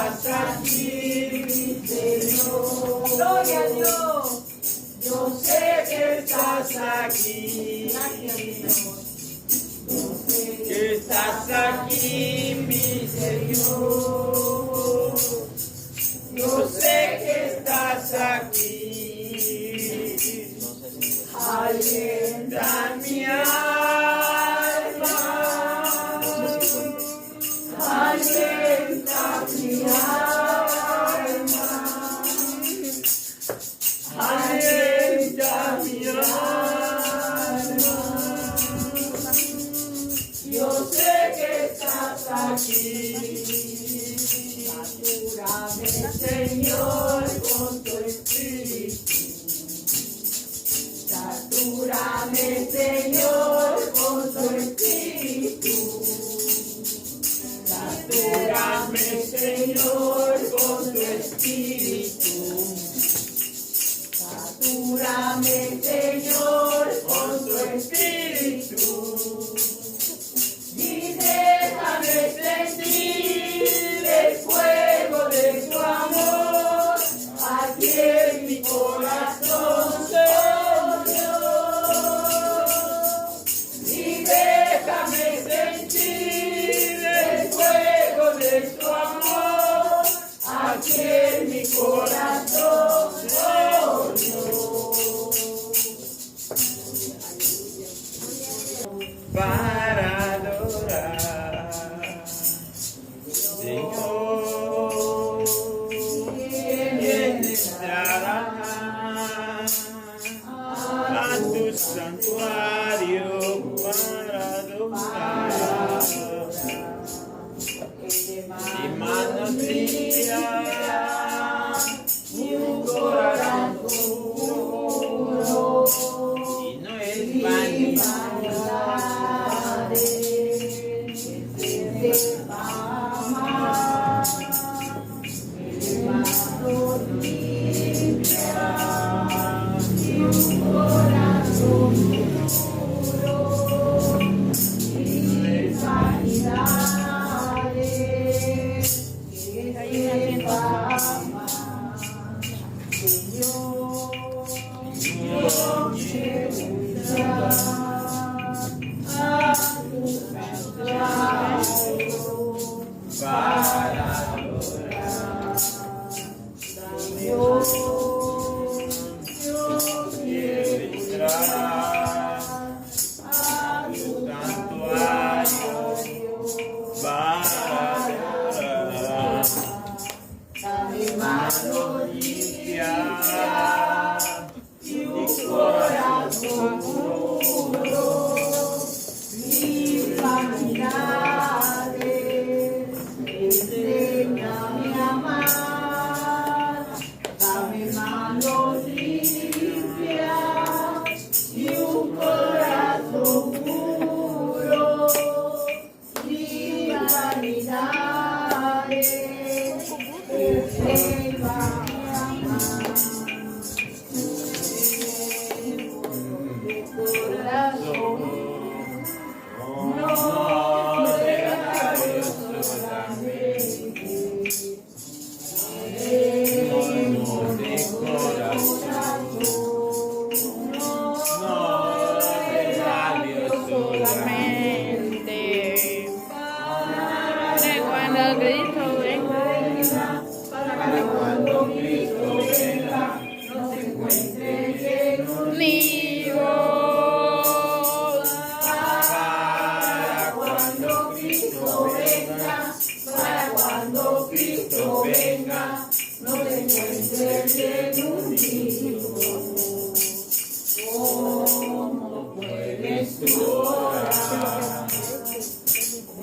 estás aquí, mi Señor. Gloria a Dios. Yo sé que estás aquí. Yo sé que estás aquí, mi Señor. Yo sé que estás aquí. Alienta mi alma. Alienta mi alma. Alienta mi alma. Yo sé que estás aquí. Satúrame, Señor, con tu espíritu. Satúrame, Señor, con tu espíritu. Satúrame, Señor, con tu espíritu. Satúrame, Señor, con tu espíritu. Y déjame sentir el fuego de tu amor aquí en mi corazón, oh Dios. Y déjame sentir el fuego de tu amor aquí en mi corazón, oh Dios. Para adorar, Señor, ¿quién entrará a tu santuario para adorar? Y manos limpias y un corazón puro, y no es vanidad.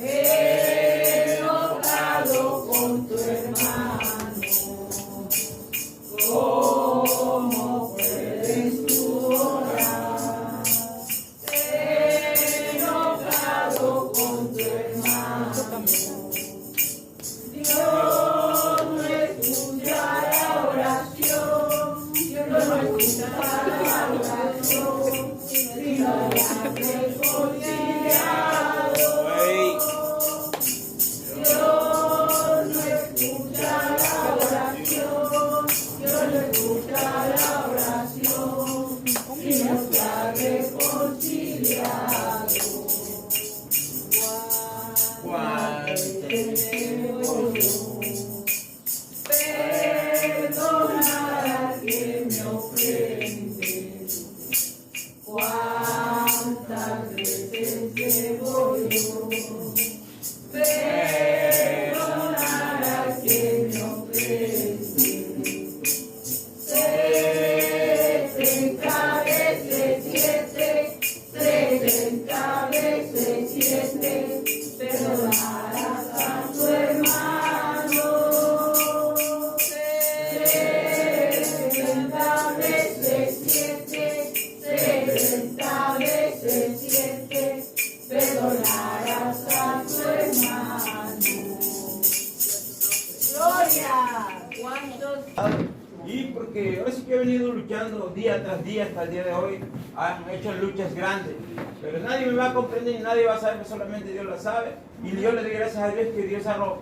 He tocado reconciliado. ¿Cuál te debo yo? Perdonar a quien me ofende. ¿Cuántas veces debo yo? Perdonar a quien me ofende. 70 veces 7, 70 veces 7, perdonarás a tu hermano. 70 veces 7, 70 veces 7, perdonarás a tu hermano. Gloria. ¿Cuántos? Y porque ahora sí que he venido luchando día tras día hasta el día de hoy, han hecho luchas grandes, pero nadie me va a comprender y nadie va a saber, solamente Dios la sabe. Y yo le doy gracias a Dios que Dios ha roto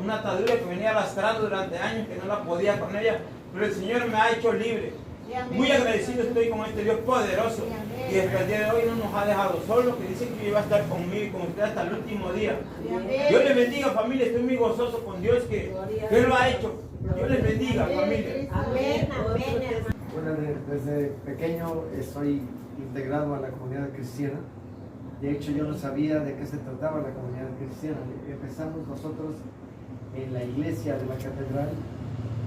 una atadura que venía arrastrando durante años, que no la podía con ella, pero el Señor me ha hecho libre. Muy agradecido estoy con este Dios poderoso, y hasta el día de hoy no nos ha dejado solos, que dice que iba a estar conmigo y con usted hasta el último día. Dios les bendiga, familia, estoy muy gozoso con Dios que Él lo ha hecho. Dios les bendiga, familia. Amén, amén, hermano. Bueno, desde pequeño estoy integrado a la comunidad cristiana. De hecho, yo no sabía de qué se trataba la comunidad cristiana. Empezamos nosotros en la iglesia de la catedral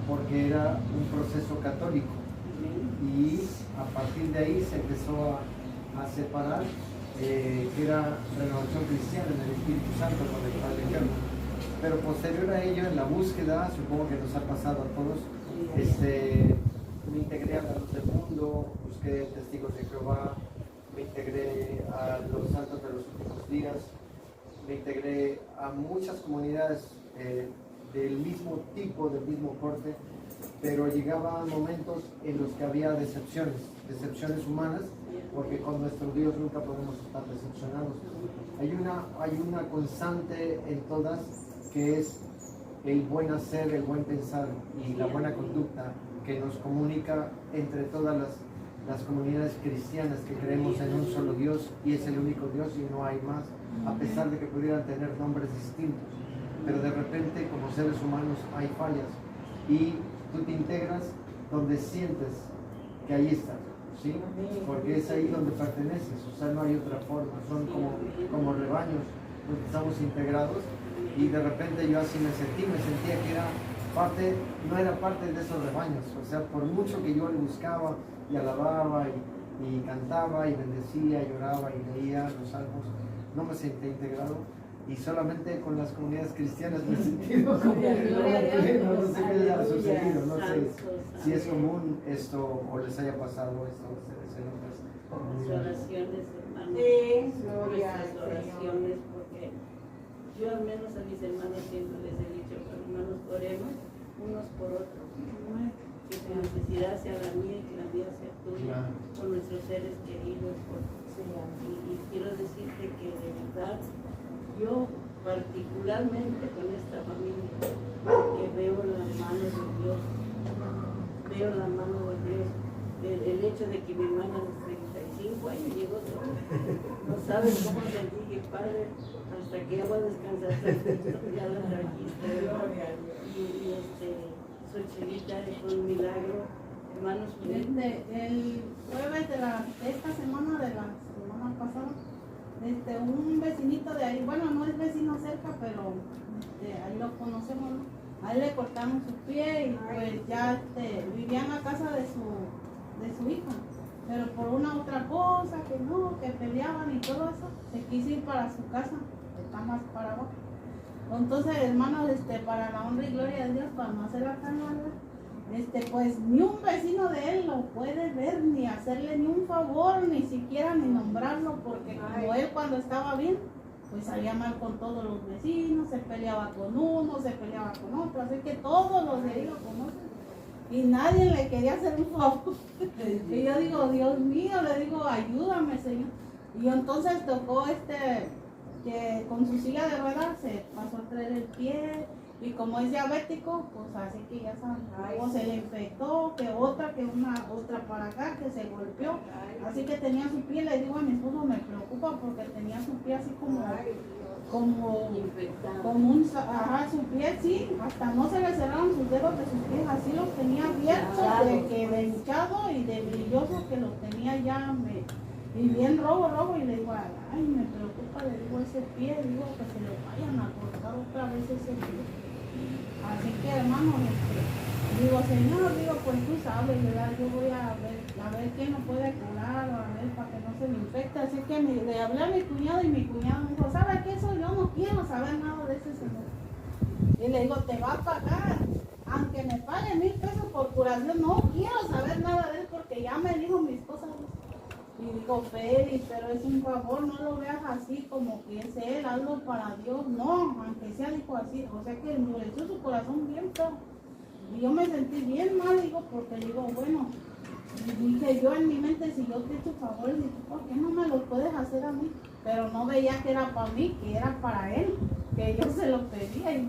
porque era un proceso católico. Y a partir de ahí se empezó a separar, que era renovación cristiana en el Espíritu Santo con el Padre Eterno. Pero posterior a ello, en la búsqueda, supongo que nos ha pasado a todos, me integré a la Luz del Mundo, busqué Testigos de Jehová, me integré a los Santos de los Últimos Días, me integré a muchas comunidades del mismo tipo, del mismo corte, pero llegaban momentos en los que había decepciones humanas, porque con nuestro Dios nunca podemos estar decepcionados. Hay una constante en todas, que es el buen hacer, el buen pensar y la buena conducta que nos comunica entre todas las comunidades cristianas que creemos en un solo Dios y es el único Dios y no hay más, a pesar de que pudieran tener nombres distintos. Pero de repente, como seres humanos, hay fallas y tú te integras donde sientes que ahí estás, ¿sí? Porque es ahí donde perteneces, o sea, no hay otra forma, son como rebaños, porque estamos integrados. Y de repente yo así me sentía que no era parte de esos rebaños. O sea, por mucho que yo le buscaba y alababa y cantaba y bendecía, lloraba y leía los salmos, no me sentía integrado. Y solamente con las comunidades cristianas me he sentido como no sé qué ha sucedido, no sé si es común esto o les haya pasado esto a ustedes en otras comunidades. Oraciones, hermanos. Nuestras oraciones, porque yo al menos a mis hermanos siempre les he dicho, hermanos, oremos unos por otros, que su necesidad sea la mía y que la mía sea tuya, por nuestros seres queridos. Y quiero decirte que de verdad, yo particularmente con esta familia, que veo la mano de Dios, el hecho de que mi hermana de 35 años llegó sola, no sabes cómo le dije, Padre, hasta que ella va a descansar, ya la trajiste, y su chelita fue un milagro, hermanos. El jueves de esta semana, de la semana pasada, un vecinito de ahí, bueno, no es vecino cerca, pero ahí lo conocemos, ¿no? A él le cortamos su pie y pues ya vivía en la casa de su hija, pero por una otra cosa, que peleaban y todo eso, se quiso ir para su casa, está más para abajo. Entonces, hermanos, para la honra y gloria de Dios, para no hacer la tan larga, pues ni un vecino de él lo puede ver, ni hacerle ni un favor, ni siquiera ni nombrarlo, porque como él cuando estaba bien, pues salía mal con todos los vecinos, se peleaba con uno, se peleaba con otro, así que todos los de ahí lo conocen y nadie le quería hacer un favor. Y yo digo, Dios mío, le digo, ayúdame, Señor. Y entonces tocó que con su silla de ruedas se pasó a traer el pie, y como es diabético, pues así que ya saben, luego se le infectó, que una otra para acá, que se golpeó, así que tenía su pie, le digo a mi esposo, me preocupa porque tenía su pie así como Infectado. su pie, sí, hasta no se le cerraron sus dedos de sus pies, así los tenía abiertos, de hinchado y de brilloso que los tenía ya, y bien rojo, y le digo, ay, me preocupa, le digo, ese pie, digo, que se le vayan a cortar otra vez ese pie. Así que, hermano, digo, Señor, digo, pues tú sabes, ¿verdad? Yo voy a ver quién lo puede curar, a ver, para que no se me infecte. Así que le hablé a mi cuñado y mi cuñado me dijo, ¿sabes qué? Yo no quiero saber nada de ese señor. Y le digo, te va a pagar, aunque me pague 1,000 pesos por curación, no quiero saber nada de él porque ya me dijo mis cosas. Y digo, Félix, pero es un favor, no lo veas así como que es él, hazlo para Dios. No, aunque sea, dijo así, o sea que endureció su corazón bien feo. Y yo me sentí bien mal, digo, porque digo, bueno, dije yo en mi mente, si yo te he hecho favores, digo, ¿por qué no me los puedes hacer a mí? Pero no veía que era para mí, que era para él, que yo se lo pedía y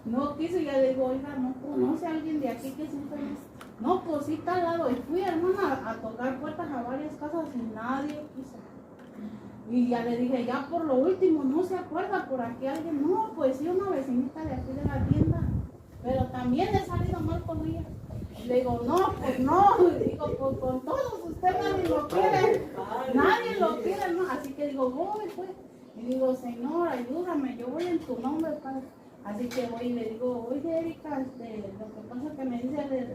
no quiso. Y ya le digo, oiga, ¿no conoce a alguien de aquí que siempre es? No, pues sí, está al lado. Y fui, hermana, a tocar puertas a varias casas y nadie quiso. Y ya le dije, ya por lo último, ¿no se acuerda por aquí alguien? No, pues sí, una vecinita de aquí de la tienda. Pero también he salido mal con ella. Y le digo, no, pues no. Digo, pues con todos usted nadie lo quiere. Nadie lo quiere, ¿no? Así que digo, voy, pues. Y digo, Señor, ayúdame, yo voy en tu nombre, Padre. Así que voy y le digo, oye, Erika, lo que pasa es que me dice el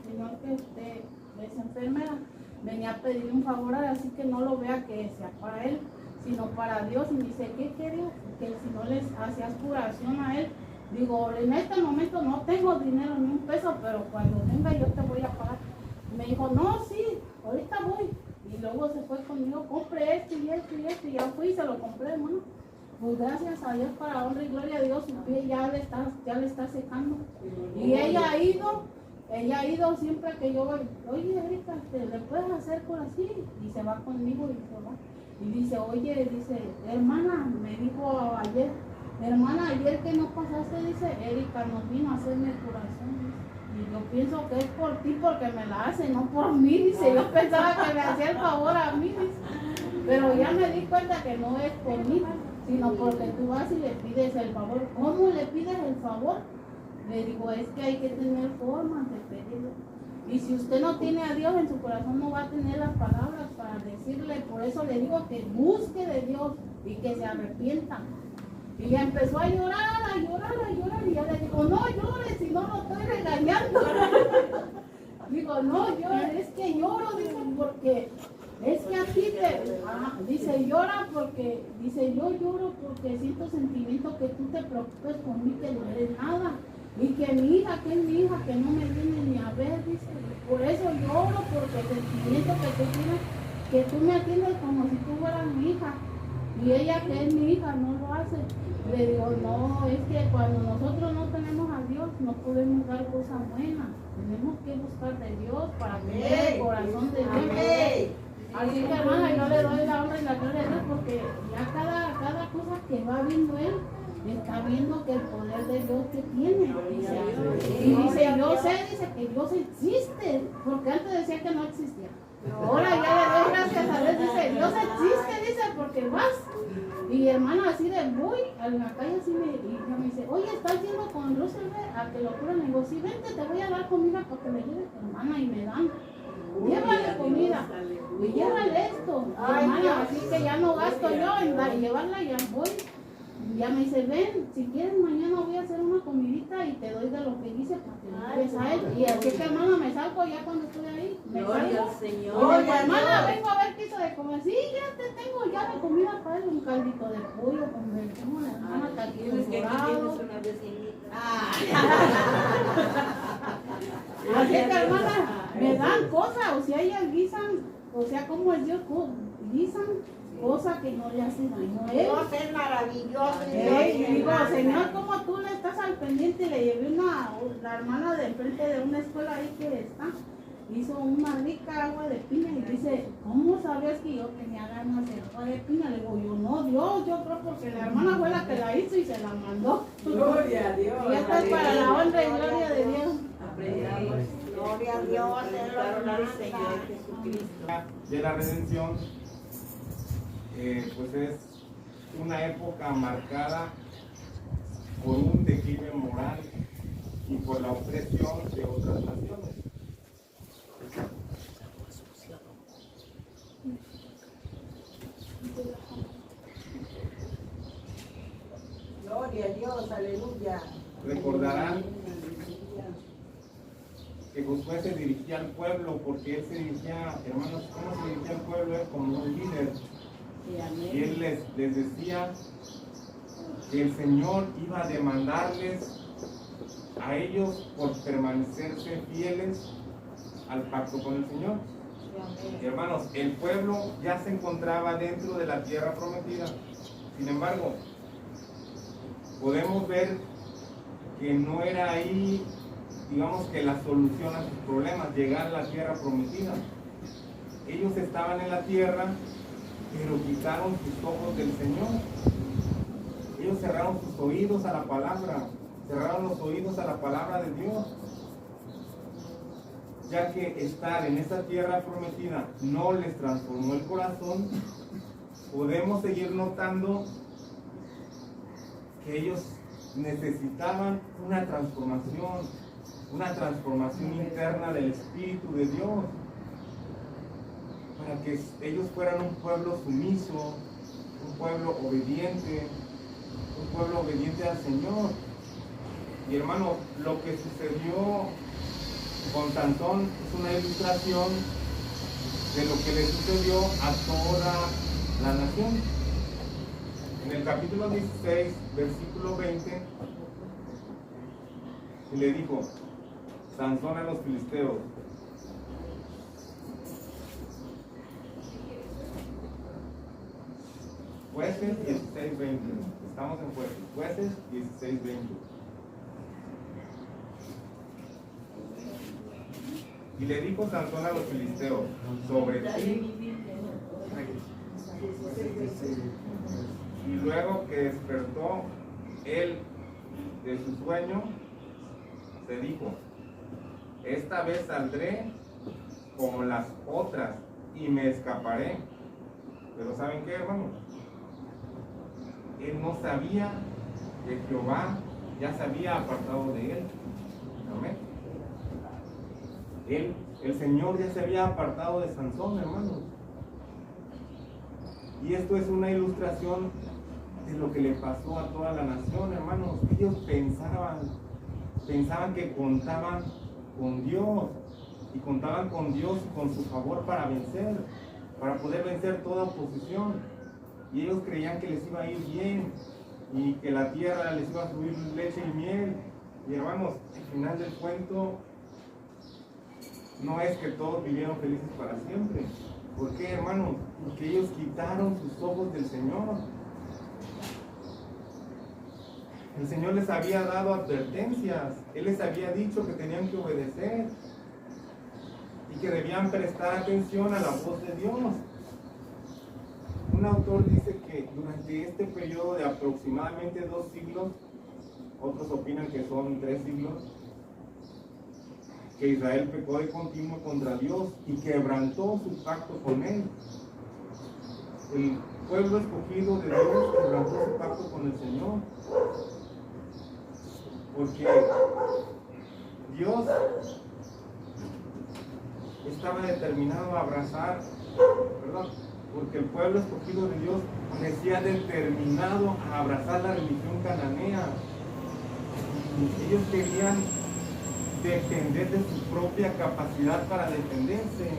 señor que usted es enfermera, venía a pedir un favor, así que no lo vea que sea para él, sino para Dios. Y me dice, ¿qué quería? Que si no les hacías curación a él. Digo, en este momento no tengo dinero ni 1 peso, pero cuando venga yo te voy a pagar. Y me dijo, no, sí, ahorita voy. Y luego se fue conmigo, compre esto y esto y esto, y ya fui y se lo compré, hermano. Pues gracias a Dios, para honra y gloria a Dios, su pie ya le está secando. Y ella ha ido siempre que yo voy, oye, Erika, ¿le puedes hacer por así? Y se va conmigo y se va. Y dice, oye, dice, hermana, me dijo ayer, hermana, ayer que no pasaste, dice, Erika nos vino a hacerme curación. Y yo pienso que es por ti porque me la hace, no por mí, dice. Yo pensaba que me hacía el favor a mí, dice. Pero ya me di cuenta que no es por mí, sino porque tú vas y le pides el favor. ¿Cómo le pides el favor? Le digo, es que hay que tener formas de pedirlo. Y si usted no tiene a Dios en su corazón, no va a tener las palabras para decirle. Por eso le digo que busque de Dios y que se arrepienta. Y ya empezó a llorar, y ya le digo, no llores, si no lo estoy regañando. Digo, no llores, es que lloro, dice, porque es que a ti dice, llora porque, dice, yo lloro porque siento sentimiento que tú te preocupes por mí, que no eres nada. Y que mi hija, que es mi hija, que no me viene ni a ver, dice, por eso lloro, porque el sentimiento que tú tienes, que tú me atiendes como si tú fueras mi hija. Y ella, que es mi hija, no lo hace. Le digo, no, es que cuando nosotros no tenemos a Dios, no podemos dar cosas buenas. Tenemos que buscar de Dios para tener el corazón de Dios. Así que, hermana, yo le doy la honra y la gloria a Dios porque ya cada cosa que va viendo él, está viendo que el poder de Dios que tiene. Y dice, yo sé, dice que Dios existe, porque antes decía que no existía. Ahora ya le doy gracias a Dios, dice, Dios existe, dice, porque vas. Y hermana, así de voy a la calle, así y ella me dice, oye, ¿estás yendo con Roosevelt a que lo curen? Le digo, sí, vente, te voy a dar comida para que le lleves, hermana, y me dan. Llévale comida, y llévale esto, hermana, así que ya no gasto yo en llevarla, ya voy. Y ya me dice, ven, si quieres mañana voy a hacer una comidita y te doy de lo que dice para que le lleves a él. Y así que, hermana, me salgo ya cuando estoy ahí. Me salgo. Señor. Oye, hermana, vengo a ver qué hizo de comer. Sí, ya te tengo ya de comida para él, un caldito de pollo con tengo la hermana taquillos dorados. Así que, hermana, me dan cosas, o sea, ellas guisan, o sea, como es Dios, guisan cosas que no le hacen daño a él. Dios es maravilloso. Y digo, Señor, como tú le estás al pendiente, le llevé la hermana de enfrente de una escuela ahí que está, hizo una rica agua de piña y dice, ¿cómo sabes que yo tenía ganas de agua de piña? Le digo, yo no, Dios, yo creo porque la hermana fue la que la hizo y se la mandó. Gloria a Dios. Y esto es para la honra y gloria de Dios. Aprendamos. Gloria a Dios, presentaron al Señor Jesucristo. De la redención, pues es una época marcada por un declive moral y por la opresión de otras naciones. gloria a Dios, aleluya. Recordarán que Josué se dirigía al pueblo porque él se dirigía, hermanos, ¿cómo se dirigía al pueblo? Él como un líder. Y él les decía que el Señor iba a demandarles a ellos por permanecerse fieles al pacto con el Señor. Hermanos, el pueblo ya se encontraba dentro de la tierra prometida. Sin embargo, podemos ver que no era ahí, digamos, que la solución a sus problemas, llegar a la tierra prometida. Ellos estaban en la tierra, pero quitaron sus ojos del Señor. Ellos cerraron sus oídos a la palabra, cerraron los oídos a la palabra de Dios. Ya que estar en esa tierra prometida no les transformó el corazón, podemos seguir notando que ellos necesitaban una transformación interna del Espíritu de Dios, para que ellos fueran un pueblo sumiso, un pueblo obediente al Señor. Y hermano, lo que sucedió con Sansón es una ilustración de lo que le sucedió a toda la nación. En el capítulo 16, versículo 20, le dijo Sansón a los filisteos: Jueces 16, 20. Estamos en Jueces 16, 20. Y le dijo Sansón a los filisteos: sobre ti. Y luego que despertó él de su sueño, se dijo: esta vez saldré como las otras y me escaparé. Pero ¿saben qué, hermano? Él no sabía que Jehová ya se había apartado de él. Amén. El Señor ya se había apartado de Sansón, hermanos. Y esto es una ilustración de lo que le pasó a toda la nación, hermanos. Ellos pensaban que contaban con Dios, y contaban con Dios y con su favor para poder vencer toda oposición. Y ellos creían que les iba a ir bien, y que la tierra les iba a fluir leche y miel. Y hermanos, al final del cuento, no es que todos vivieron felices para siempre. ¿Por qué, hermanos? Porque ellos quitaron sus ojos del Señor. El Señor les había dado advertencias. Él les había dicho que tenían que obedecer y que debían prestar atención a la voz de Dios. Un autor dice que durante este periodo de aproximadamente 2 siglos, otros opinan que son 3 siglos, que Israel pecó de continuo contra Dios y quebrantó su pacto con Él. El pueblo escogido de Dios quebrantó su pacto con el Señor, porque Dios estaba determinado a abrazar, porque el pueblo escogido de Dios parecía determinado a abrazar la religión cananea. Ellos querían depender de su propia capacidad para defenderse.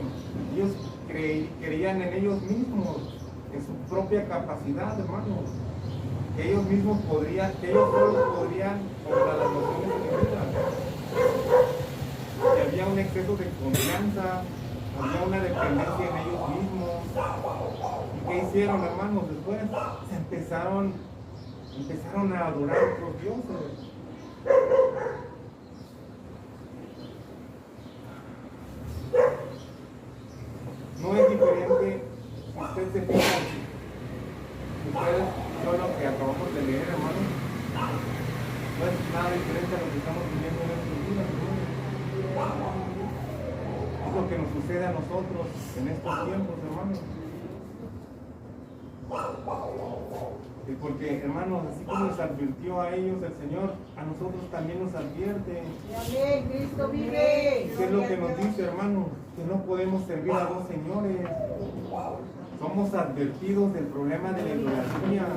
Ellos creían en ellos mismos, en su propia capacidad, hermanos. Que ellos mismos que ellos solos podrían contra las naciones enemigas. Y había un exceso de confianza, había una dependencia en ellos mismos. ¿Y qué hicieron, hermanos? Después empezaron a adorar a otros dioses. No es diferente si usted se fija, ustedes, yo lo que acabamos de leer, hermano, no es nada diferente a lo que estamos viviendo en estos días, ¿no? sucede a nosotros en estos tiempos, hermanos. Y porque, hermanos, así como les advirtió a ellos el Señor, a nosotros también nos advierte. Amén, Cristo vive. ¿Qué es lo que nos dice, hermanos? Que no podemos servir a dos señores. Somos advertidos del problema de la idolatría.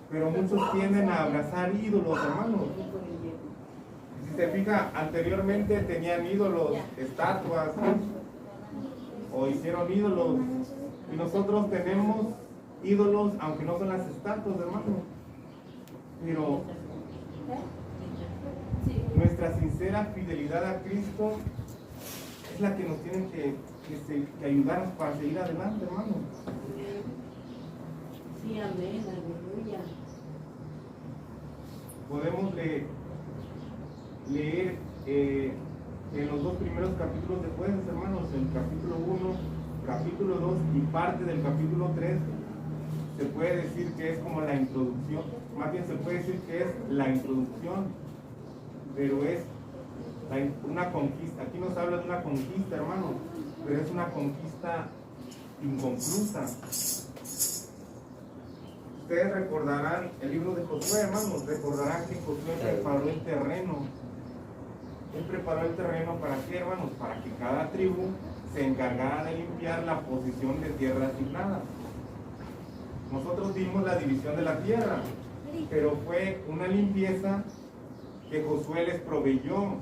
Pero muchos tienden a abrazar ídolos, hermanos. Si se fija, anteriormente tenían ídolos, estatuas, o hicieron ídolos. Y nosotros tenemos ídolos, aunque no son las estatuas, hermanos. Pero nuestra sincera fidelidad a Cristo es la que nos tiene que ayudarnos para seguir adelante, hermanos. Sí, amén, aleluya. Podemos leer en los dos primeros capítulos de Jueces, hermanos, el capítulo 1, capítulo 2 y parte del capítulo 3, se puede decir que es como la introducción, más bien se puede decir que es la introducción, pero es una conquista. Aquí nos habla de una conquista, hermanos, pero es una conquista inconclusa. Ustedes recordarán el libro de Josué, hermanos, recordarán que Josué preparó el terreno. Él preparó el terreno para qué, hermanos, para que cada tribu se encargara de limpiar la posición de tierra asignada. Nosotros vimos la división de la tierra, pero fue una limpieza que Josué les proveyó.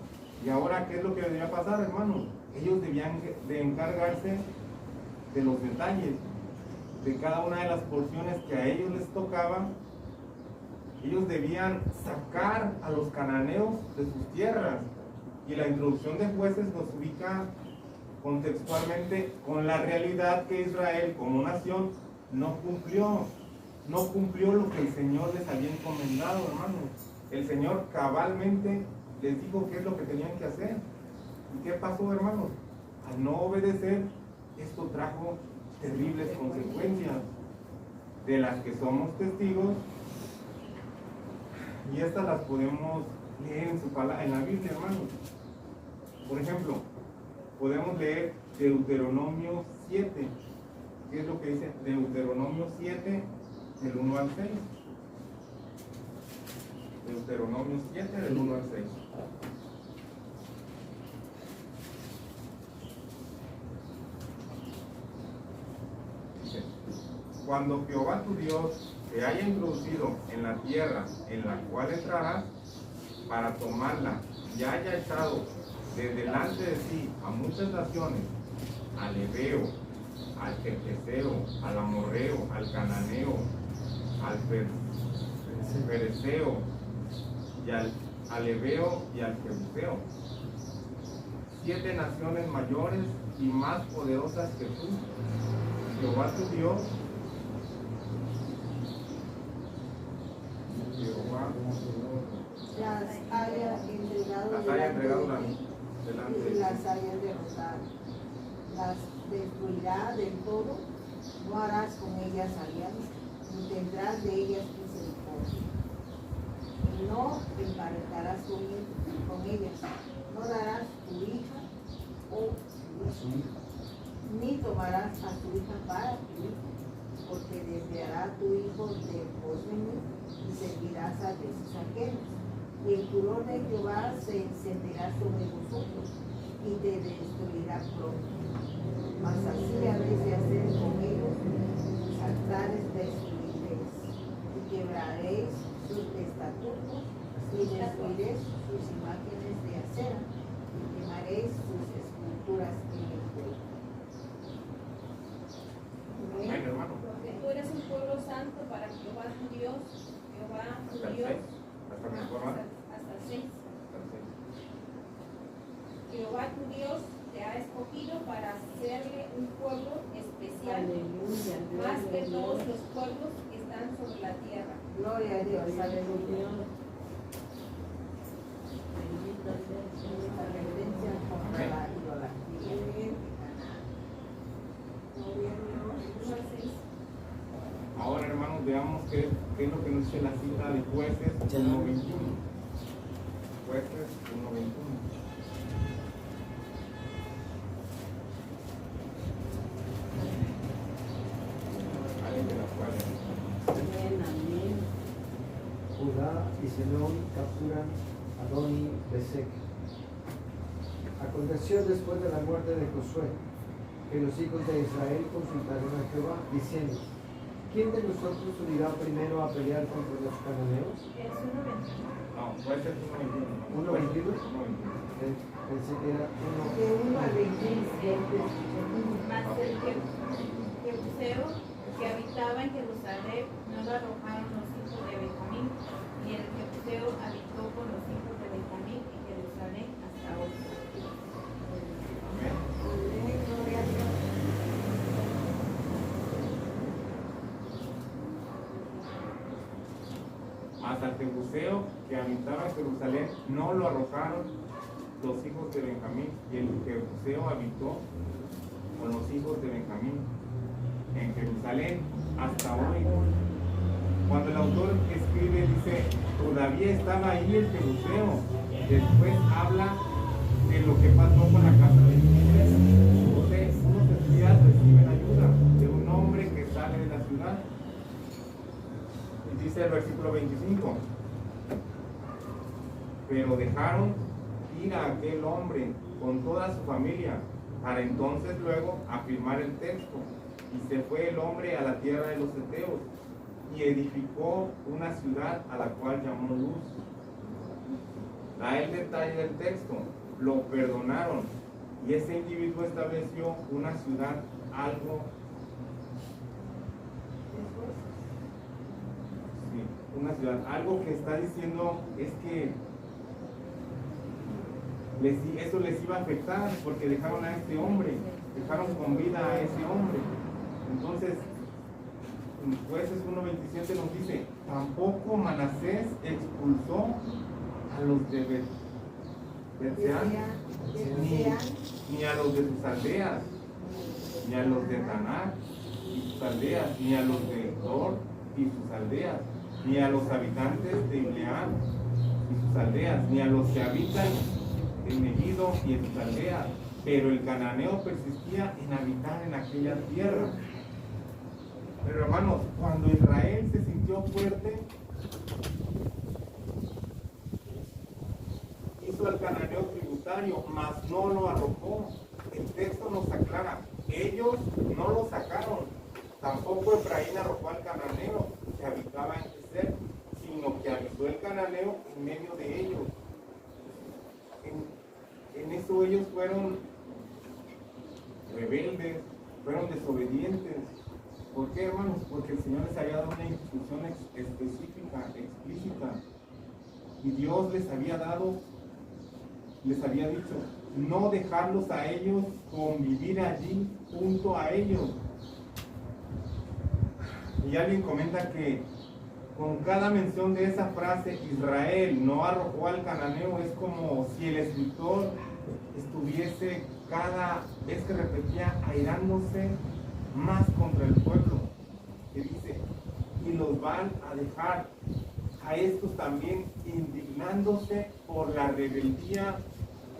Y ahora, ¿qué es lo que debía pasar, hermanos? Ellos debían de encargarse de los detalles, de cada una de las porciones que a ellos les tocaba. Ellos debían sacar a los cananeos de sus tierras. Y la introducción de Jueces nos ubica contextualmente con la realidad que Israel como nación no cumplió lo que el Señor les había encomendado, hermanos. El Señor cabalmente les dijo qué es lo que tenían que hacer. ¿Y qué pasó, hermanos? Al no obedecer, esto trajo terribles consecuencias de las que somos testigos, y estas las podemos leer en su palabra, en la Biblia, hermanos. Por ejemplo, podemos leer Deuteronomio 7. ¿Qué es lo que dice Deuteronomio 7, del 1 al 6? Deuteronomio 7, del 1 al 6. Dice: cuando Jehová tu Dios te haya introducido en la tierra en la cual entrarás para tomarla, y haya echado de delante de sí a muchas naciones, al Heveo, al Jebuseo, al Amorreo, al Cananeo, al Pereceo, y al Heveo y al Jebuseo, 7 naciones mayores y más poderosas que tú, Jehová tu Dios, Las haya entregado delante y las haya derrotado. Las destruirá del todo, no harás con ellas alianza, ni tendrás de ellas misericordia. Y no emparentarás con ellas, no darás tu hija o su hijo, ni tomarás a tu hija para tu hijo, porque desviará tu hijo de vos venir y servirás a dioses ajenos. Y el furor de Jehová se encenderá sobre vosotros y te destruirá pronto. Mas así habéis de hacer con ellos, sus altares destruiréis, y quebraréis sus estatutos, y destruiréis sus imágenes de acera, y quemaréis sus esculturas en el fuego. Amén, hermano. Porque tú eres un pueblo santo para Jehová tu Dios, Jehová tu Hasta el Dios. 6. Hasta mi forma. Hasta el 6. Hasta el 6. Jehová tu Dios te ha escogido para hacerle un pueblo especial, Aleluya, más que gloria a todos Dios. los pueblos que están sobre la tierra. Gloria a Dios, aleluya. Bendito sea el Señor. Esta reverencia contra la idolatría. Uno al 6. Ahora, hermanos, veamos qué es lo que nos dice la cita de Jueces 1:21. Jueces 1:21. Senón capturan a Adoni Bezek. Aconteció después de la muerte de Josué que los hijos de Israel consultaron a Jehová, diciendo: ¿quién de nosotros subirá primero a pelear contra los cananeos? No, puede ser 1:21. 1:21. Pensé que era De 1 a 27. Mas el Jebuseo que habitaba en Jerusalén no lo arrojaron los hijos de Benjamín, y el Jebuseo habitó con los hijos de Benjamín en Jerusalén hasta hoy. Amén. Gloria a Dios. Hasta el Jebuseo que habitaba en Jerusalén no lo arrojaron los hijos de Benjamín, y el Jebuseo habitó con los hijos de Benjamín en Jerusalén hasta hoy. Cuando el autor escribe, dice: todavía estaba ahí el Jebuseo. Después habla de lo que pasó con la casa de José. Unos espías reciben ayuda de un hombre que sale de la ciudad. Y dice el versículo 25: pero dejaron ir a aquel hombre con toda su familia, para entonces luego afirmar el texto. Y se fue el hombre a la tierra de los heteos y edificó una ciudad a la cual llamó Luz. Da el detalle del texto: lo perdonaron, y ese individuo estableció una ciudad algo que está diciendo es que eso les iba a afectar, porque dejaron a este hombre, dejaron con vida a ese hombre. Entonces, en Jueces 1:27 nos dice: tampoco Manasés expulsó a los de Betseán, ni a los de sus aldeas, ni a los de Tanar y sus aldeas, ni a los de Dor y sus aldeas, ni a los habitantes de Ibleán y sus aldeas, ni a los que habitan en Megiddo y en sus aldeas. Pero el cananeo persistía en habitar en aquella tierra. Pero hermanos, cuando Israel se sintió fuerte, hizo al cananeo tributario, mas no lo arrojó. El texto nos aclara: ellos no lo sacaron. Tampoco Efraín arrojó al cananeo que habitaba en Geser, sino que habitó el cananeo en medio de ellos. En eso ellos fueron rebeldes, fueron desobedientes. ¿Por qué, hermanos? Porque el Señor les había dado una instrucción específica, explícita. Y Dios les había dicho: no dejarlos a ellos convivir allí junto a ellos. Y alguien comenta que con cada mención de esa frase, Israel no arrojó al cananeo, es como si el escritor estuviese cada vez que repetía airándose más contra el pueblo, que dice: y los van a dejar a estos también, indignándose por la rebeldía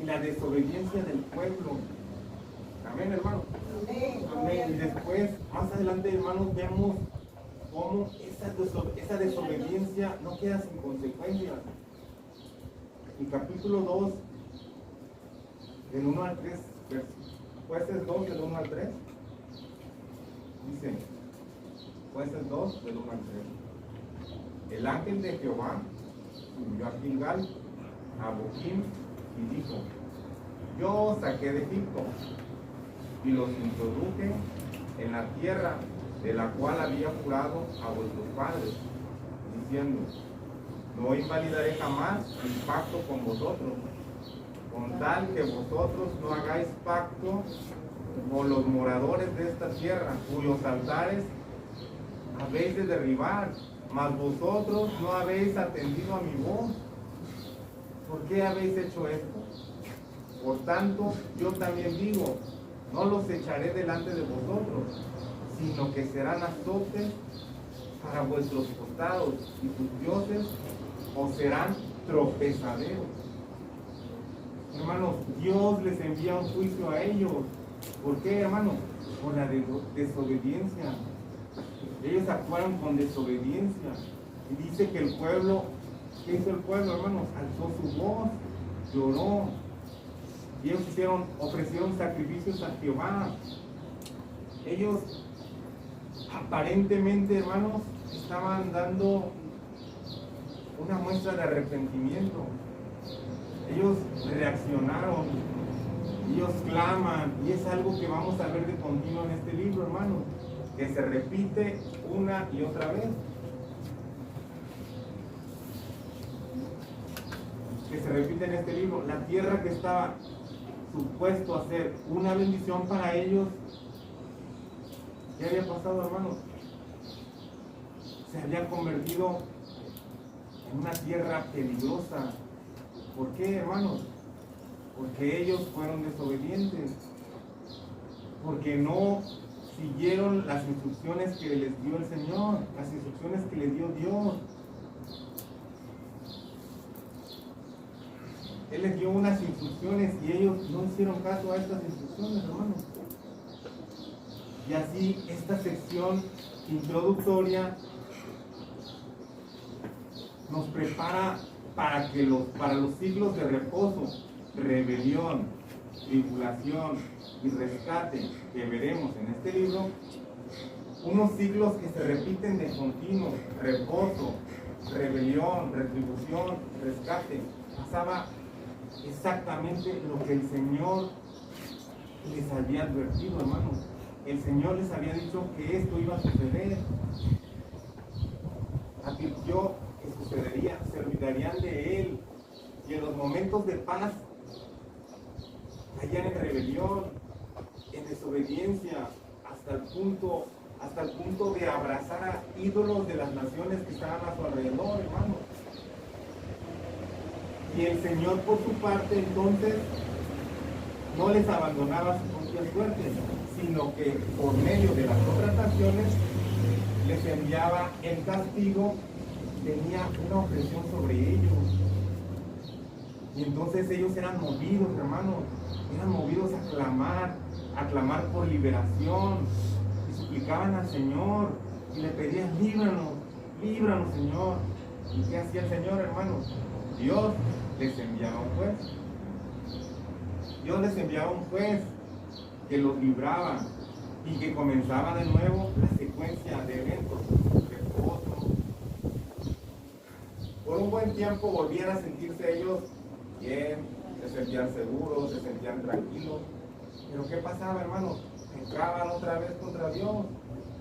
y la desobediencia del pueblo. Amén, hermano. Amén. Y después, más adelante, hermanos, vemos cómo esa desobediencia no queda sin consecuencias. En capítulo 2, del 1 al 3, Jueces 2, del 1 al 3, dice, Jueces 2, del 1 al 3: el ángel de Jehová subió a Gilgal, a Boquim, y dijo: yo os saqué de Egipto, y los introduje en la tierra de la cual había jurado a vuestros padres, diciendo: no invalidaré jamás mi pacto con vosotros, con tal que vosotros no hagáis pacto con los moradores de esta tierra, cuyos altares habéis de derribar, mas vosotros no habéis atendido a mi voz. ¿Por qué habéis hecho esto? Por tanto, yo también digo: no los echaré delante de vosotros, sino que serán azotes para vuestros costados, y sus dioses os serán tropezaderos. Hermanos, Dios les envía un juicio a ellos. ¿Por qué, hermanos? Por la desobediencia. Ellos actuaron con desobediencia. Y dice que el pueblo ¿qué hizo el pueblo, hermanos? Alzó su voz, lloró. Y ellos ofrecieron sacrificios a Jehová. Ellos aparentemente, hermanos, estaban dando una muestra de arrepentimiento. Ellos reaccionaron, ellos claman, y es algo que vamos a ver de continuo en este libro, hermanos, que se repite una y otra vez. Que se repite en este libro. La tierra que estaba supuesto a ser una bendición para ellos, ¿qué había pasado, hermanos? Se había convertido en una tierra peligrosa. ¿Por qué, hermanos? Porque ellos fueron desobedientes, porque no siguieron las instrucciones que les dio el Señor, las instrucciones que les dio Dios. Él les dio unas instrucciones y ellos no hicieron caso a estas instrucciones, hermanos. Y así esta sección introductoria nos prepara para los siglos de reposo, rebelión, tribulación y rescate que veremos en este libro. Unos siglos que se repiten de continuo: reposo, rebelión, retribución, rescate. Pasaba exactamente lo que el Señor les había advertido, hermanos. El Señor les había dicho que esto iba a suceder. Advirtió que sucedería, se olvidarían de Él, y en los momentos de paz caían en rebelión, en desobediencia, hasta el punto de abrazar a ídolos de las naciones que estaban a su alrededor, hermanos. Y el Señor, por su parte, entonces, no les abandonaba su propia suerte, sino que por medio de las otras naciones les enviaba el castigo, tenía una opresión sobre ellos. Y entonces ellos eran movidos, hermanos, eran movidos a clamar por liberación, y suplicaban al Señor, y le pedían: líbranos, líbranos, Señor. ¿Y qué hacía el Señor, hermanos? Dios les enviaba un juez. Dios les enviaba un juez que los libraba y que comenzaba de nuevo la secuencia de eventos. Por un buen tiempo volvían a sentirse ellos bien, se sentían seguros, se sentían tranquilos. Pero ¿qué pasaba, hermanos? Entraban otra vez contra Dios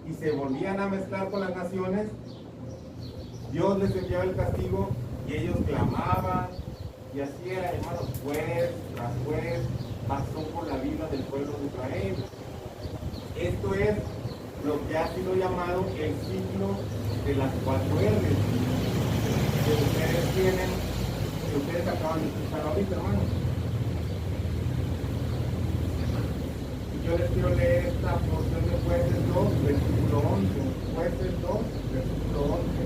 y se volvían a mezclar con las naciones. Dios les enviaba el castigo y ellos clamaban, y así era, hermanos, juez tras juez pasó por la vida del pueblo de Israel. Esto es lo que ha sido llamado el ciclo de las 4 R's que ustedes tienen, que ustedes acaban de escuchar ahorita, hermanos. Y yo les quiero leer esta porción de Jueces 2, versículo 11. Jueces 2, versículo 11.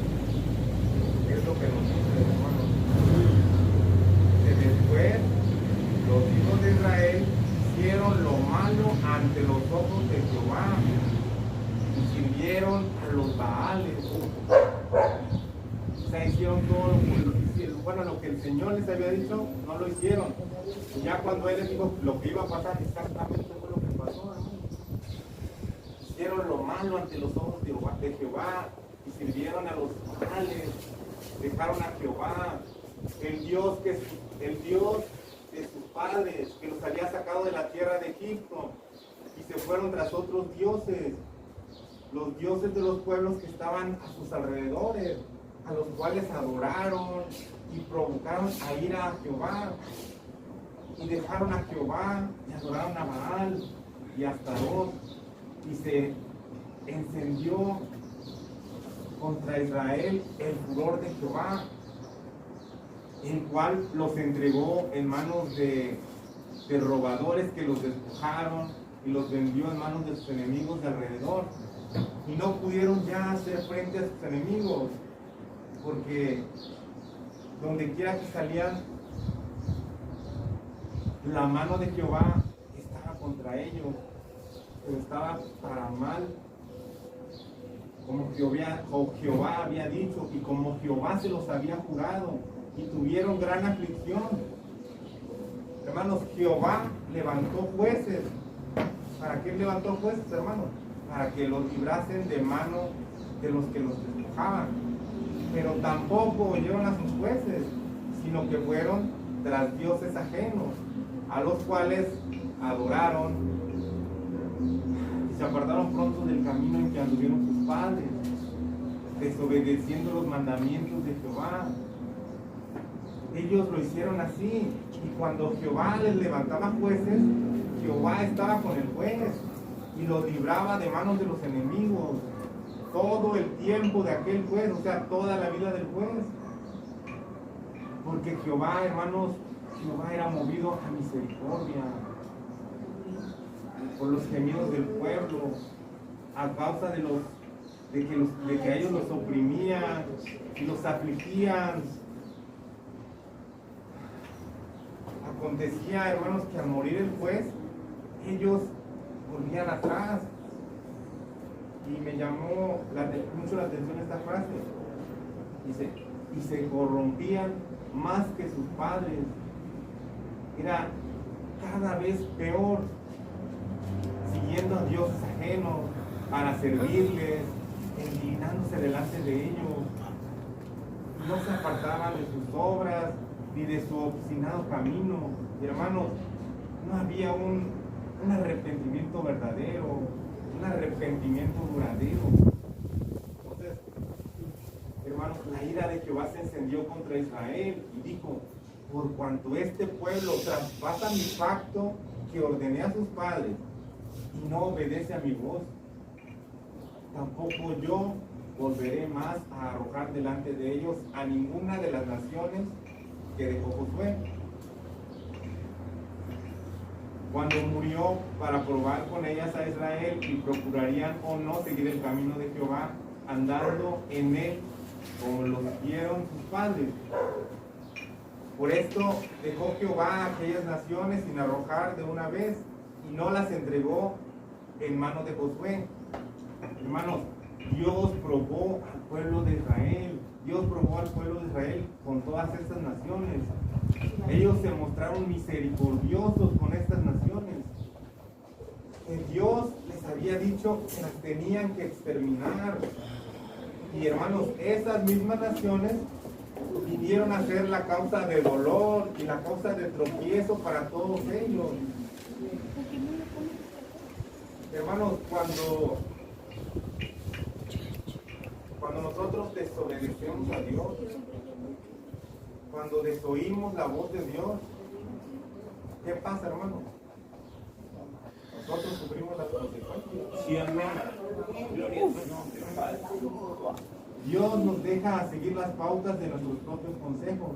Es lo que nos dice, hermanos. Después, los hijos de Israel hicieron lo malo ante los ojos de Jehová y sirvieron a los Baales. O sea, hicieron todo lo que el Señor les había dicho, no lo hicieron. Y ya cuando Él les dijo lo que iba a pasar, exactamente fue lo que pasó, hermano. Hicieron lo malo ante los ojos de Jehová y sirvieron a los Baales. Dejaron a Jehová, el Dios de sus padres, que los había sacado de la tierra de Egipto, y se fueron tras otros dioses, los dioses de los pueblos que estaban a sus alrededores, a los cuales adoraron y provocaron a ira a Jehová, y dejaron a Jehová y adoraron a Baal y a Astarot, y se encendió contra Israel el furor de Jehová, el cual los entregó en manos de robadores que los despojaron y los vendió en manos de sus enemigos de alrededor. Y no pudieron ya hacer frente a sus enemigos, porque donde quiera que salían, la mano de Jehová estaba contra ellos, pero estaba para mal. como Jehová había dicho y como Jehová se los había jurado, y tuvieron gran aflicción. Hermanos, Jehová levantó jueces. ¿Para qué levantó jueces, hermanos? Para que los librasen de mano de los que los despojaban. Pero tampoco oyeron a sus jueces, sino que fueron tras dioses ajenos, a los cuales adoraron y se apartaron pronto del camino en que anduvieron sus padres, desobedeciendo los mandamientos de Jehová. Ellos lo hicieron así, y cuando Jehová les levantaba jueces, Jehová estaba con el juez y los libraba de manos de los enemigos todo el tiempo de aquel juez, o sea, toda la vida del juez. Porque Jehová, hermanos, Jehová era movido a misericordia por los gemidos del pueblo, a causa de que a ellos los oprimían y los afligían. Acontecía, hermanos, que al morir el juez, ellos volvían atrás. Y me llamó mucho la atención esta frase. Dice, y se corrompían más que sus padres. Era cada vez peor, siguiendo a dioses ajenos para servirles, inclinándose delante de ellos. No se apartaban de sus obras ni de su obstinado camino. Y hermanos, no había un arrepentimiento verdadero, un arrepentimiento duradero. Entonces, hermanos, la ira de Jehová se encendió contra Israel y dijo, por cuanto este pueblo traspasa mi pacto que ordené a sus padres y no obedece a mi voz, tampoco yo volveré más a arrojar delante de ellos a ninguna de las naciones que dejó Josué. Cuando murió para probar con ellas a Israel y procurarían o no seguir el camino de Jehová, andando en él como lo hicieron sus padres. Por esto dejó Jehová a aquellas naciones sin arrojar de una vez y no las entregó en manos de Josué. Hermanos, Dios probó al pueblo de Israel. Dios probó al pueblo de Israel con todas estas naciones. Ellos se mostraron misericordiosos con estas naciones. Dios les había dicho que las tenían que exterminar. Y hermanos, esas mismas naciones vinieron a ser la causa de dolor y la causa de tropiezo para todos ellos. Hermanos, cuando nosotros desobedecemos a Dios, cuando desoímos la voz de Dios, ¿qué pasa, hermanos? Nosotros sufrimos las consecuencias. Sí, amén. Gloria a tu nombre, Padre. Dios nos deja seguir las pautas de nuestros propios consejos.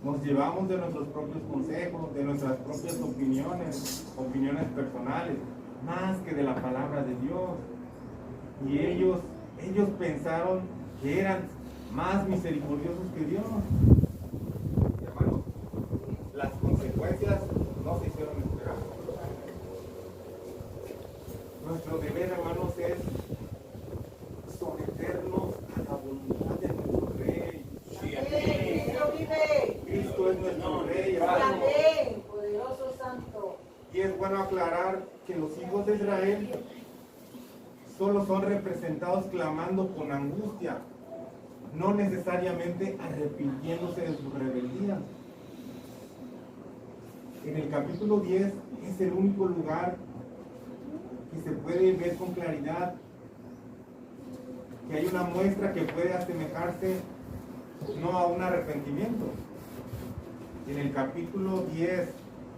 Nos llevamos de nuestros propios consejos, de nuestras propias opiniones personales, más que de la palabra de Dios. Y ellos pensaron que eran más misericordiosos que Dios. Hermanos, las consecuencias no se hicieron esperar. Nuestro deber, hermanos, es someternos a la voluntad de nuestro Rey. Cristo vive. Cristo es nuestro Rey, hermanos. Amén, poderoso santo. Y es bueno aclarar que los hijos de Israel solo son representados clamando con angustia, no necesariamente arrepintiéndose de su rebeldía. En el capítulo 10 es el único lugar que se puede ver con claridad que hay una muestra que puede asemejarse no a un arrepentimiento. En el capítulo 10,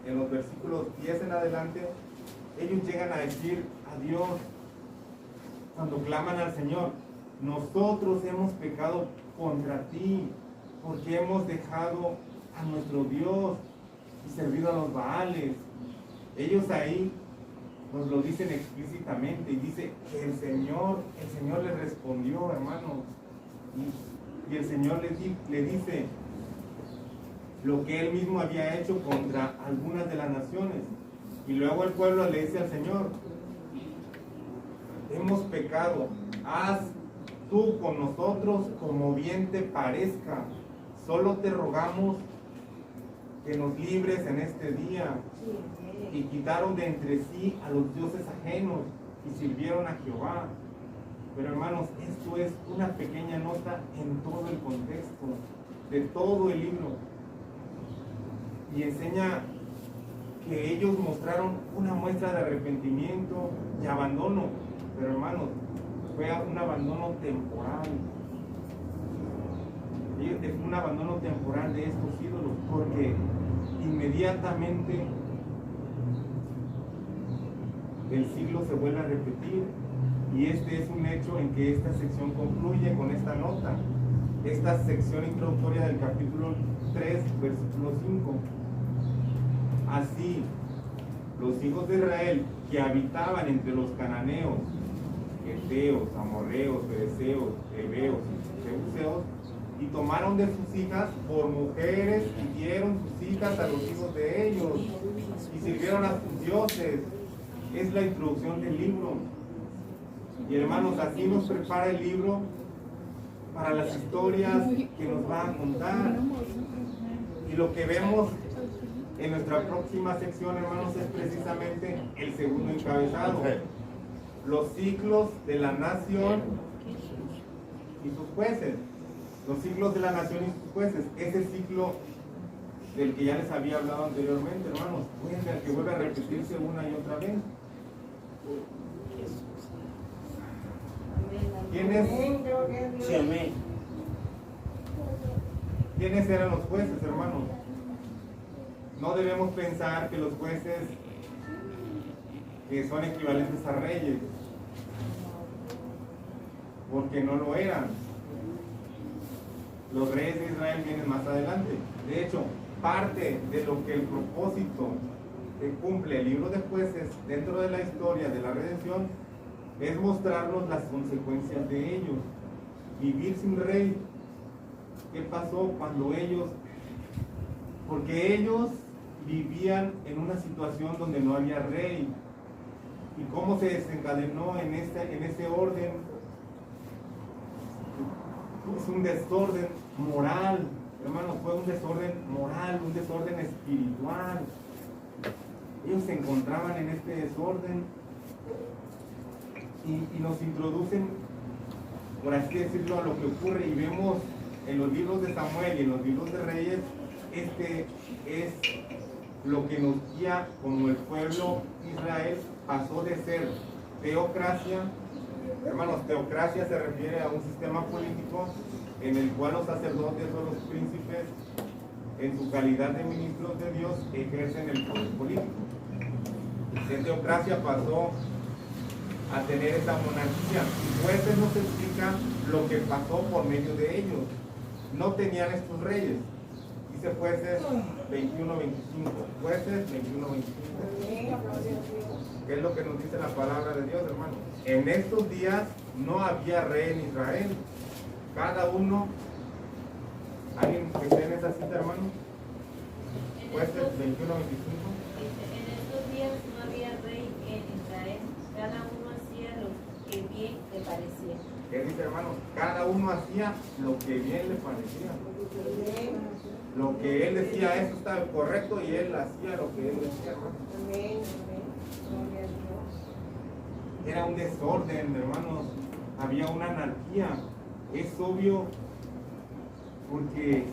en los versículos 10 en adelante, ellos llegan a decir a Dios, cuando claman al Señor, nosotros hemos pecado contra ti, porque hemos dejado a nuestro Dios y servido a los Baales. Ellos ahí nos lo dicen explícitamente y dice que el Señor les respondió, hermanos, y el Señor le dice lo que él mismo había hecho contra algunas de las naciones. Y luego el pueblo le dice al Señor, hemos pecado, haz tú con nosotros como bien te parezca. Solo te rogamos que nos libres en este día. Y quitaron de entre sí a los dioses ajenos y sirvieron a Jehová. Pero hermanos, esto es una pequeña nota en todo el contexto de todo el libro. Y enseña que ellos mostraron una muestra de arrepentimiento y abandono. Pero hermanos, fue un abandono temporal. Es un abandono temporal de estos ídolos, porque inmediatamente el siglo se vuelve a repetir, y este es un hecho en que esta sección concluye con esta nota, esta sección introductoria del capítulo 3, versículo 5. Así, los hijos de Israel que habitaban entre los cananeos, heteos, amorreos, fereceos, heveos y jebuseos, y tomaron de sus hijas por mujeres y dieron sus hijas a los hijos de ellos, y sirvieron a sus dioses. Es la introducción del libro. Y hermanos, así nos prepara el libro para las historias que nos va a contar. Y lo que vemos en nuestra próxima sección, hermanos, es precisamente el segundo encabezado: los ciclos de la nación y sus jueces. Los ciclos de la nación y sus jueces. Ese ciclo del que ya les había hablado anteriormente, hermanos, que vuelve a repetirse una y otra vez. Sí, amén. ¿Quiénes eran los jueces, hermanos? No debemos pensar que los jueces que son equivalentes a reyes, porque no lo eran. Los reyes de Israel vienen más adelante. De hecho, parte de lo que el propósito que cumple el libro de jueces dentro de la historia de la redención es mostrarnos las consecuencias de ellos. Vivir sin rey. ¿Qué pasó cuando ellos? Porque ellos vivían en una situación donde no había rey. ¿Y cómo se desencadenó en ese orden? Es un desorden moral, hermanos, fue un desorden moral, un desorden espiritual. Ellos se encontraban en este desorden y nos introducen, por así decirlo, a lo que ocurre, y vemos en los libros de Samuel y en los libros de Reyes. Este es lo que nos guía como el pueblo Israel pasó de ser teocracia. Hermanos, teocracia se refiere a un sistema político en el cual los sacerdotes o los príncipes, en su calidad de ministros de Dios, ejercen el poder político. De teocracia pasó a tener esa monarquía. Y jueces nos explica lo que pasó por medio de ellos. No tenían estos reyes. Dice Jueces 21-25. Jueces 21-25. ¿Qué es lo que nos dice la palabra de Dios, hermano? En estos días no había rey en Israel. Cada uno, ¿alguien que esté en esa cita, hermano? Jueces 21-25. En estos días no había rey en Israel. Cada uno hacía lo que bien le parecía. ¿Qué dice, hermano? Cada uno hacía lo que bien le parecía. Lo que él decía, eso estaba correcto, y él hacía lo que él decía, hermano. Era un desorden, hermanos. Había una anarquía. Es obvio, porque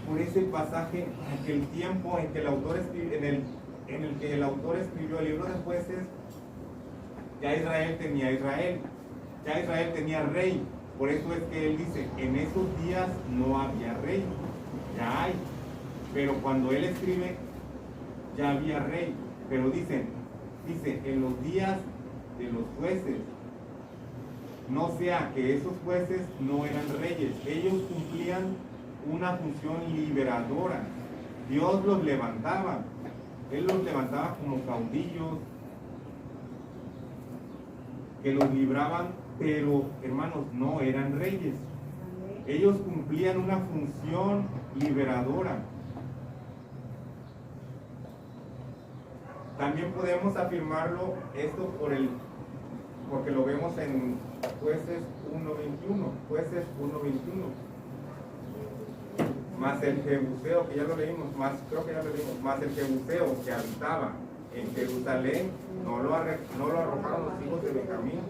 por ese pasaje, en aquel tiempo en que el autor en el que el autor escribió el libro de Jueces, ya Israel tenía rey. Por eso es que él dice, en esos días no había rey. Ya hay, pero cuando él escribe, ya había rey. Pero dice, en los días de los jueces, no sea que esos jueces no eran reyes, ellos cumplían una función liberadora. Dios los levantaba, Él los levantaba como caudillos que los libraban, pero hermanos, no eran reyes. Ellos cumplían una función liberadora. También podemos afirmarlo esto por porque lo vemos en Jueces 1:21, Jueces 1:21. Más el Jebuseo, que ya lo leímos, creo que ya lo leímos, más el Jebuseo que habitaba en Jerusalén, no lo arrojaron los hijos de Benjamín,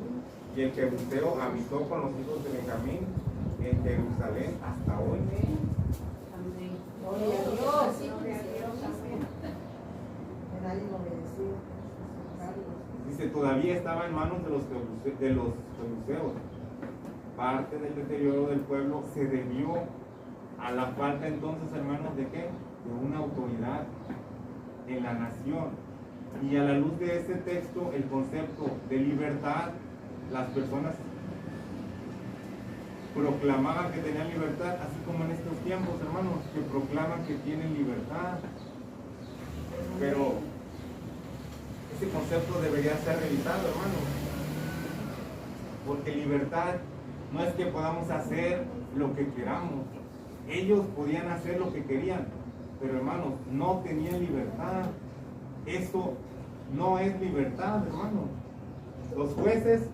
y el Jebuseo habitó con los hijos de Benjamín en Jerusalén hasta hoy. Amén. Gloria a Dios, gloria a Dios, amén. Que nadie lo obedeció. Dice, todavía estaba en manos de los jebuseos. Parte del deterioro del pueblo se debió a la falta entonces, hermanos, ¿de qué? De una autoridad en la nación. Y a la luz de ese texto, el concepto de libertad, las personas proclamaban que tenían libertad, así como en estos tiempos, hermanos, que proclaman que tienen libertad. Pero ese concepto debería ser revisado, hermanos, porque libertad no es que podamos hacer lo que queramos. Ellos podían hacer lo que querían, pero hermanos, no tenían libertad. Eso no es libertad, hermanos. Los jueces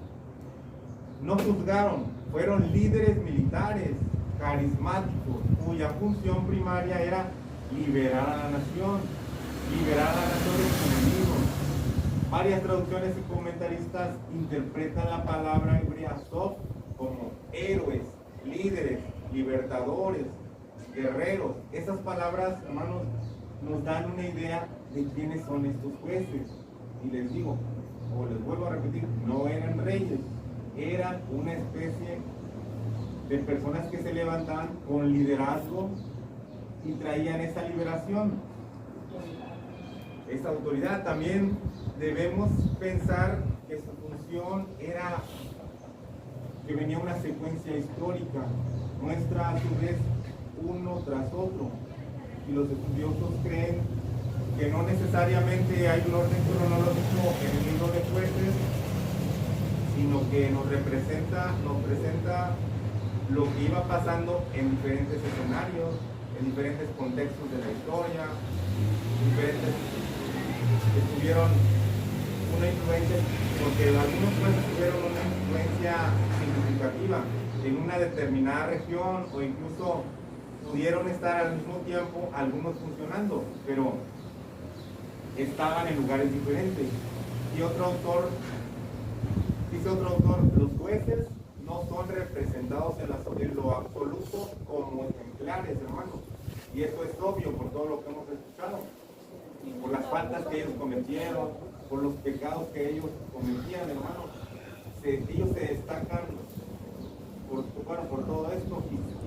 no juzgaron, fueron líderes militares carismáticos cuya función primaria era liberar a la nación de sus enemigos. Varias traducciones y comentaristas interpretan la palabra hebrea Sof como héroes, líderes, libertadores, guerreros. Esas palabras, hermanos, nos dan una idea de quiénes son estos jueces. Y les digo, o les vuelvo a repetir, no eran reyes, eran una especie de personas que se levantaban con liderazgo y traían esa liberación, esa autoridad. También debemos pensar que su función era que venía una secuencia histórica, muestra a su vez uno tras otro, y los estudiosos creen que no necesariamente hay un orden cronológico en el libro de Jueces, sino que nos presenta lo que iba pasando en diferentes escenarios, en diferentes contextos de la historia, diferentes que tuvieron una influencia, porque algunos jueces tuvieron una influencia significativa en una determinada región, o incluso pudieron estar al mismo tiempo algunos funcionando, pero estaban en lugares diferentes. Y dice otro autor, los jueces no son representados en lo absoluto como ejemplares, hermanos. Y esto es obvio por todo lo que hemos escuchado, por las faltas que ellos cometieron, por los pecados que ellos cometían, hermanos. Ellos se destacan por todo esto,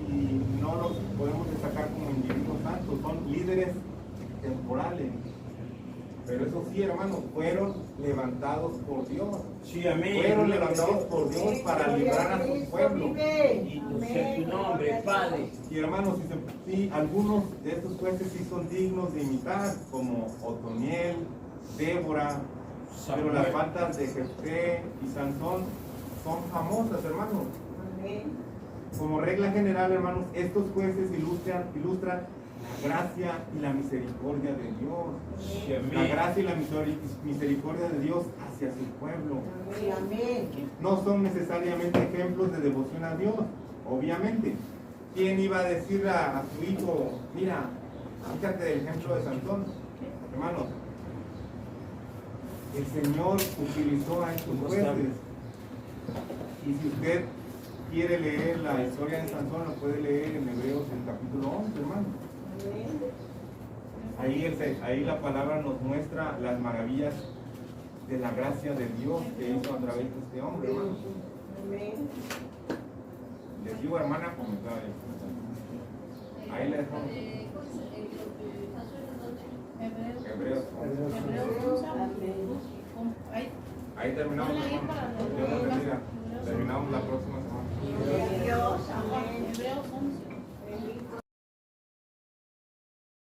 y no los podemos destacar como individuos santos, son líderes temporales. Pero eso sí, hermanos, fueron levantados por Dios. Sí, amén. Fueron levantados por Dios para librar a su pueblo. Bendito sea tu nombre, Padre. Y hermanos, sí, algunos de estos jueces sí son dignos de imitar, como Otoniel, Débora, pero las faltas de Jefté y Sansón son famosas, hermanos. Como regla general, hermanos, estos jueces ilustran la gracia y la misericordia de Dios. La gracia y la misericordia de Dios hacia su pueblo. No son necesariamente ejemplos de devoción a Dios, obviamente. ¿Quién iba a decir a su hijo, mira, fíjate del ejemplo de Sansón? Hermanos, el Señor utilizó a estos jueces. Y si usted quiere leer la historia de Sansón, lo puede leer en Hebreos, el capítulo 11, hermano. Ahí la palabra nos muestra las maravillas de la gracia de Dios que hizo a través de este hombre, hermano. Les digo, hermana, comentar esto. Ahí le dejamos. Hebreos 11. Ahí terminamos, hermano. Dios nos bendiga. Terminamos la próxima semana. Hebreos 11.